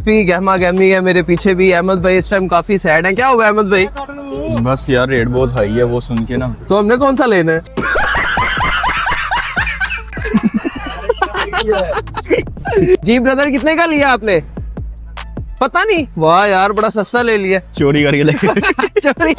काफी गहमा गहमी है। मेरे पीछे भी अहमद भाई इस टाइम काफी सैड है। क्या हुआ अहमद भाई? बस यार रेट बहुत हाई है वो सुन के ना। तो हमने कौन सा लेना है? जी ब्रदर, कितने का लिया आपने? पता नहीं। वाह यार, बड़ा सस्ता ले लिया। चोरी करके लेके चोरी।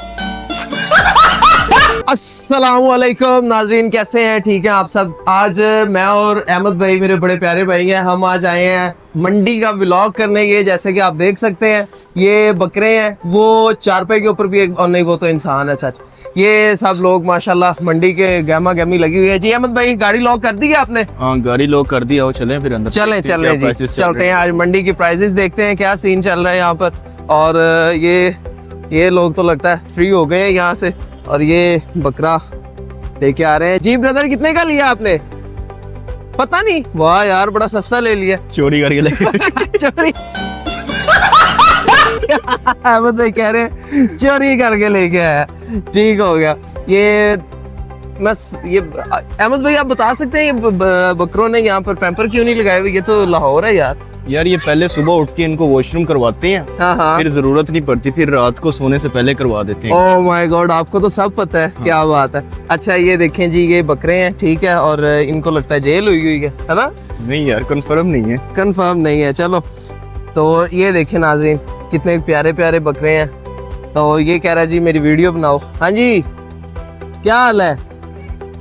अस्सलामुअलैकुम नाजरीन, कैसे हैं? ठीक है आप सब? आज मैं और अहमद भाई, मेरे बड़े प्यारे भाई हैं, हम आज आए हैं मंडी का व्लॉग करने। ये जैसे कि आप देख सकते हैं, ये बकरे हैं। वो चारपाई के ऊपर भी एक, और नहीं वो तो इंसान है सच। ये सब लोग माशाल्लाह मंडी के गहमा गहमी लगी हुई है। जी अहमद भाई, गाड़ी लॉक कर दी है आपने? हाँ गाड़ी लॉक कर दिया हो, चलें फिर अंदर। चलें जी, चलते हैं। आज मंडी की प्राइसेस देखते हैं क्या सीन चल रहा है यहाँ पर। और ये लोग तो लगता है फ्री हो गए हैं यहाँ से, और ये बकरा लेके आ रहे हैं। जी ब्रदर, कितने का लिया आपने? पता नहीं। वाह यार, बड़ा सस्ता ले लिया। चोरी करके लेके चोरी। अहमद भाई कह रहे हैं चोरी करके लेके आया। ठीक हो गया। ये अहमद भाई, आप बता सकते हैं ये बकरों ने यहाँ पर पैम्पर क्यों नहीं लगाए हुए? ये तो लाहौर है यार। यार ये पहले सुबह उठ के इनको वॉशरूम करवाते हैं, हाँ। फिर जरूरत नहीं पड़ती, फिर रात को सोने से पहले करवा देते हैं। ओह माय गॉड, आपको तो सब पता है। हाँ। क्या बात है। अच्छा ये देखें जी, ये बकरे हैं, ठीक है, और इनको लगता है जेल हुई है ना? नहीं यार, कंफर्म नहीं है। कंफर्म नहीं है, चलो। तो ये देखें नाजरीन, कितने प्यारे प्यारे बकरे हैं। तो ये कह रहा है जी मेरी वीडियो बनाओ। हाँ जी, क्या हाल है?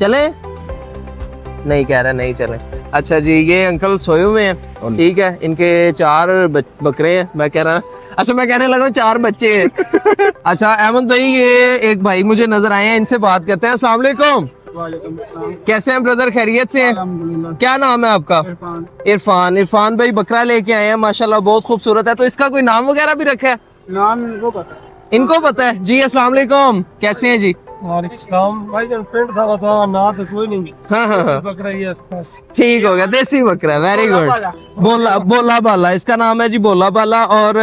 चले? नहीं कह रहा, नहीं चले। अच्छा जी, ये अंकल सोए हुए हैं, ठीक है। इनके 4 बकरे हैं। मैं कह कहने लगा 4 बच्चे हैं। अच्छा अहमद भाई, ये एक भाई मुझे नजर आए हैं, इनसे बात करते हैं। अस्सलाम वालेकुम। कैसे हैं ब्रदर? खैरियत से हैं? क्या नाम है आपका? इरफान भाई बकरा लेके आए हैं, माशाल्लाह बहुत खूबसूरत है। तो इसका कोई नाम वगैरह भी रखा है? नाम इनको पता है जी। अस्सलाम वालेकुम, कैसे हैं जी? भाई जब फ्रेंड था बता ना, तो कोई नहीं। हाँ। बकरा ही है बस। ठीक हो गया, देसी बकरा, वेरी गुड। बोला बाला इसका नाम है जी, बोला बाला। और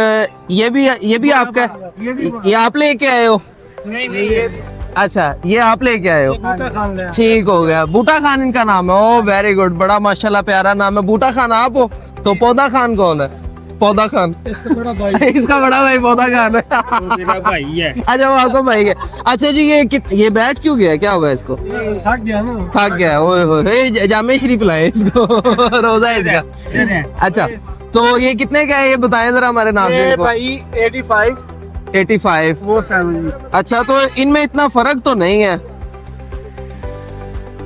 ये भी आपका है? ये आप लेके आए हो? नहीं अच्छा, ये आप लेके आए हो? ठीक हो गया, बूटा खान इनका नाम है। ओ वेरी गुड, बड़ा माशाल्लाह प्यारा नाम है। बूटा खान आप हो? तो पौधा खान कौन है? पौधा खान इसका बड़ा भाई पौधा खान है। भाई है। अच्छा, वो आपका भाई है। अच्छा जी, ये बैठ क्यों गया? क्या हुआ इसको? थक गया ना। थक गया। ओए होए, जामे शरीफ लाए इसको। रोजा है इसका। अच्छा, तो ये कितने का है ये बताएं जरा हमारे नाम से। भाई 85 वो 70। अच्छा, तो इनमें इतना फर्क तो नहीं है।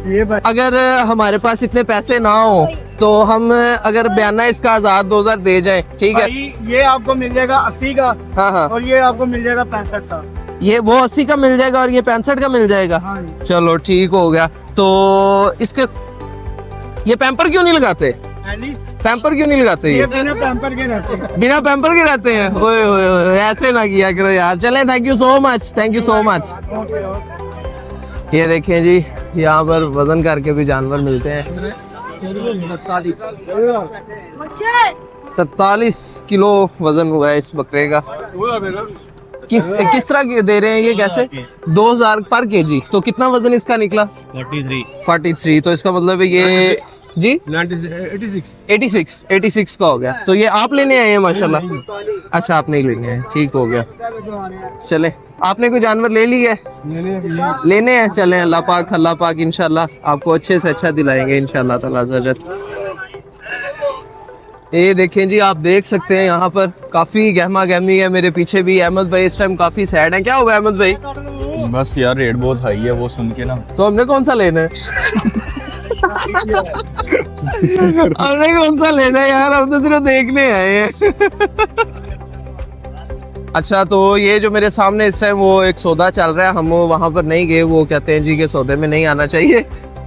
ये भाई अगर हमारे पास इतने पैसे ना हो तो हम अगर बयाना इसका 1000-2000 दे जाएं, ठीक है? ये आपको मिल जाएगा 80 का। हाँ। और ये आपको मिल जाएगा 65 का। ये वो 80 का मिल जाएगा और ये 65 का मिल जाएगा। हाँ। चलो ठीक हो गया। तो इसके ये पैम्पर क्यों नहीं लगाते? पैम्पर क्यों नहीं लगाते? ये बिना पैम्पर के रहते हैं। बिना पैम्पर के रहते हैं? ओए ओए, ऐसे ना किया करो यार। चले, thank you so much, thank you so much. ये देखें जी, यहाँ पर वजन करके भी जानवर मिलते हैं। 47 किलो वजन हुआ है इस बकरे का। किस तरह के दे रहे हैं ये? कैसे? 2000 पर केजी। तो कितना वजन इसका निकला? 43। तो इसका मतलब है ये जी 86 का हो गया। तो ये आप लेने आए हैं माशाल्लाह? अच्छा, आप नहीं लेने आए, ठीक हो गया। चले, आपने कोई जानवर ले लिया है? लेने हैं। चले, अल्लाह पाक इंशाल्लाह आपको अच्छे से अच्छा दिलाएंगे इंशाल्लाह ताला अज़्ज़। ये देखें जी, आप देख सकते हैं यहाँ पर काफी गहमा गहमी है। मेरे पीछे भी अहमद भाई इस टाइम काफी सैड है। क्या हुआ अहमद भाई? बस यार रेट बहुत हाई है वो सुन के ना। तो हमने कौन सा लेना है? हमने कौन सा लेना है यार, हम तो सिर्फ देखने आए हैं। अच्छा, तो ये जो मेरे सामने इस टाइम वो एक सौदा चल रहा है, हम वहां पर नहीं गए। वो कहते हैं जी के सौदे में नहीं आना चाहिए।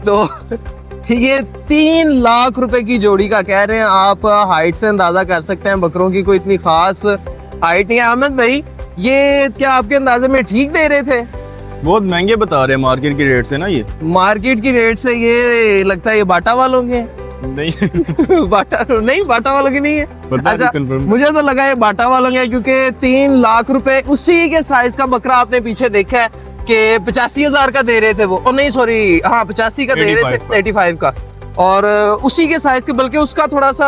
तो ये 3 लाख रुपए की जोड़ी का कह रहे हैं। आप हाइट से अंदाजा कर सकते हैं, बकरों की कोई इतनी खास हाइट नहीं है। अहमद भाई, ये क्या आपके अंदाजे में ठीक दे रहे थे? बहुत महंगे बता रहे हैं मार्केट की रेट से ना। ये मार्केट की रेट से ये लगता है ये बाटा वालों के नहीं। बाटा वालों की नहीं है। अच्छा, मुझे तो लगा ये बाटा वालों के, क्योंकि 3 लाख रुपए उसी के साइज का बकरा आपने पीछे देखा है कि 85,000 का दे रहे थे वो। नहीं सॉरी, हाँ 85 का दे रहे थे, 85 का। और उसी के साइज के, बल्कि उसका थोड़ा सा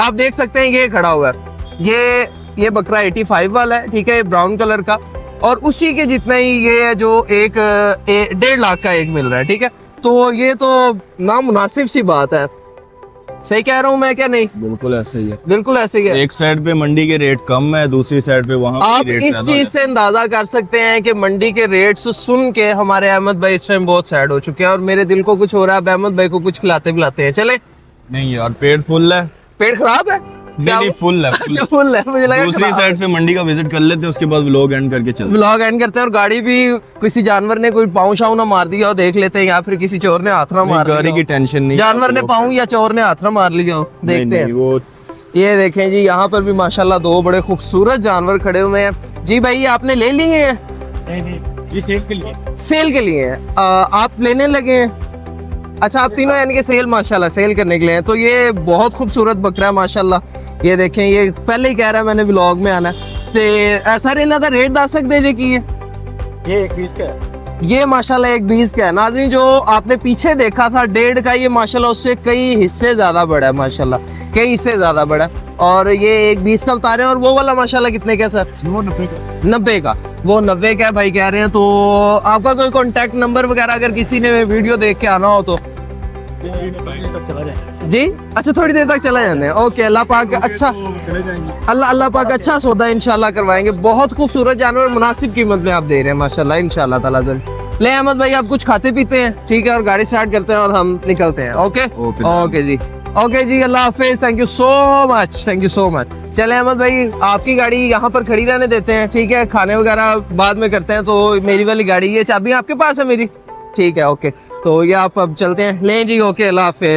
आप देख सकते हैं ये खड़ा हुआ है। ये बकरा 85 वाला है, ठीक है, ये ब्राउन कलर का, और उसी के जितना ही ये है जो 1.5 लाख का एक मिल रहा है, ठीक है। तो ये तो नामुनासिब सी बात है, सही कह रहा हूँ मैं क्या नहीं? बिल्कुल ऐसे ही है। बिल्कुल ऐसे ही है। एक साइड पे मंडी के रेट कम है, दूसरी साइड पे वहाँ आप पे रेट इस ज्यादा चीज से अंदाजा कर सकते हैं कि मंडी के रेट्स सुन के हमारे अहमद भाई इस टाइम बहुत सैड हो चुके हैं, और मेरे दिल को कुछ हो रहा है। अब अहमद भाई को कुछ खिलाते पिलाते हैं, चले। नहीं यार, पेट फुल है। पेट खराब है? नहीं, फुल है, अच्छा फुल है, मुझे लगा दूसरी साइड से मंडी का विजिट कर लेते हैं, उसके बाद व्लॉग एंड करके चलते व्लॉग एंड करते हैं। और गाड़ी भी किसी जानवर ने कोई पाँव शाव ना मार दिया हो, देख लेते हैं, या फिर किसी चोर ने हाथ ना हैं। मार गाड़ी दिया की हो। टेंशन नहीं, जानवर ने पाँव या चोर ने हाथ ना मार लिया हो, देखते हैं। वो ये देखें जी, यहाँ पर भी माशाल्लाह 2 बड़े खूबसूरत जानवर खड़े हुए हैं। जी भाई, ये आपने ले लिए हैं? ये सेल के लिए। सेल के लिए हैं? आप लेने लगे हैं? अच्छा, आप तीनों यानी कि सेल, माशाल्लाह सेल करने के लिए हैं। तो ये बहुत खूबसूरत बकरा है माशाल्लाह। ये देखें, ये पहले ही कह रहा है मैंने व्लॉग में आना है। ते सर इन्हों का रेट दस सकते जी की है? ये 21 का है। ये माशाल्लाह 1.20 का है। नाज़रीन, जो आपने पीछे देखा था 1.5 का, ये माशाल्लाह उससे कई हिस्से ज्यादा बड़ा है, माशाल्लाह कई हिस्से ज्यादा बड़ा है। और ये 1.20 का बता रहे हैं। और वो वाला माशाल्लाह कितने का सर? वो 90 का। 90 का। वो 90 का भाई कह रहे हैं। तो आपका कोई कॉन्टैक्ट नंबर वगैरह अगर किसी ने वीडियो देख के आना हो तो? तक चला जाए। जी अच्छा, थोड़ी देर तक चला जाने। ओके, अल्लाह पाक अच्छा, चले जाएंगे। अल्लाह पाक अच्छा सौदा इंशाल्लाह करवाएंगे। बहुत खूबसूरत जानवर मुनासिब कीमत में आप दे रहे हैं माशाल्लाह, इंशाल्लाह ताला जल। ले अहमद भाई, आप कुछ खाते पीते हैं, ठीक है, और गाड़ी स्टार्ट करते हैं और हम निकलते हैं। ओके ओके जी, ओके जी, अल्लाह हाफिज, thank you so much, thank you so much. चले अहमद भाई, आपकी गाड़ी यहाँ पर खड़ी रहने देते हैं, ठीक है, खाने वगैरह बाद में करते हैं। तो मेरी वाली गाड़ी, ये चाबी आपके पास है मेरी? ठीक है, ओके, तो ये आप अब चलते हैं। लें जी, ओके, अल्लाह हाफिज।